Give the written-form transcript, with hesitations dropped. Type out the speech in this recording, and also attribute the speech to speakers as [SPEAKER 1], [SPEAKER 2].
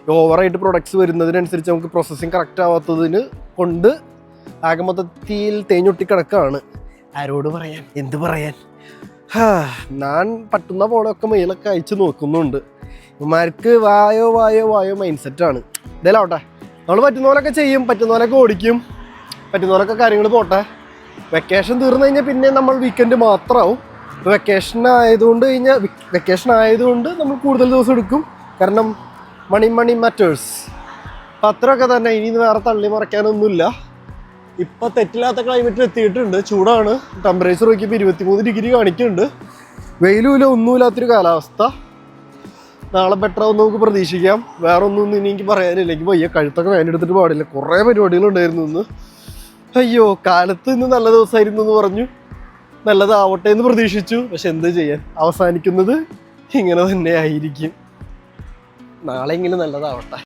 [SPEAKER 1] ഓവറായിട്ട് പ്രൊഡക്ട്സ് വരുന്നതിനനുസരിച്ച് നമുക്ക് processing correct ആവാത്തതിന് കൊണ്ട് ആകെ മൊത്തത്തിൽ തേഞ്ഞൊട്ടി കിടക്കുകയാണ്. ആരോട് പറയാൻ, എന്ത് പറയാൻ? ഞാൻ പറ്റുന്ന പോളൊക്കെ മെയിലൊക്കെ അയച്ചു നോക്കുന്നുണ്ട്. ഇവന്മാർക്ക് വായോ വായോ വായോ മൈൻഡ് സെറ്റാണ്. ഇതേലാവട്ടെ, നമ്മൾ പറ്റുന്ന പോലൊക്കെ ചെയ്യും, പറ്റുന്ന പോലൊക്കെ ഓടിക്കും, പറ്റുന്ന പോലൊക്കെ കാര്യങ്ങൾ പോട്ടെ. വെക്കേഷൻ തീർന്നു കഴിഞ്ഞാൽ പിന്നെ നമ്മൾ വീക്കെൻഡ് മാത്രമാവും. വെക്കേഷൻ ആയതുകൊണ്ട് നമ്മൾ കൂടുതൽ ദിവസം എടുക്കും. കാരണം മണി മാറ്റേഴ്സ്. അപ്പം അത്രയൊക്കെ തന്നെ. ഇനി വേറെ തള്ളി മറയ്ക്കാനൊന്നുമില്ല. ഇപ്പം തെറ്റില്ലാത്ത ക്ലൈമറ്റിൽ എത്തിയിട്ടുണ്ട്. ചൂടാണ്. ടെമ്പറേച്ചർ നോക്കിയപ്പോൾ 23 ഡിഗ്രി കാണിക്കുന്നുണ്ട്. വെയിലുമില്ല, ഒന്നുമില്ലാത്തൊരു കാലാവസ്ഥ. നാളെ ബെറ്റർ ആവും നമുക്ക് പ്രതീക്ഷിക്കാം. വേറെ ഒന്നും ഇനി എനിക്ക് പറയാനില്ല. എനിക്ക് വയ്യ, കഴുത്തൊക്കെ വേനെടുത്തിട്ട് പാടില്ല. കുറേ പരിപാടികളുണ്ടായിരുന്നു ഇന്ന്. അയ്യോ, കാലത്ത് ഇന്ന് നല്ല ദിവസമായിരുന്നു എന്ന് പറഞ്ഞു, നല്ലതാവട്ടെ എന്ന് പ്രതീക്ഷിച്ചു. പക്ഷെ എന്ത് ചെയ്യാൻ, അവസാനിക്കുന്നത് ഇങ്ങനെ തന്നെ ആയിരിക്കും. നാളെയെങ്കിലും നല്ലതാവട്ടെ.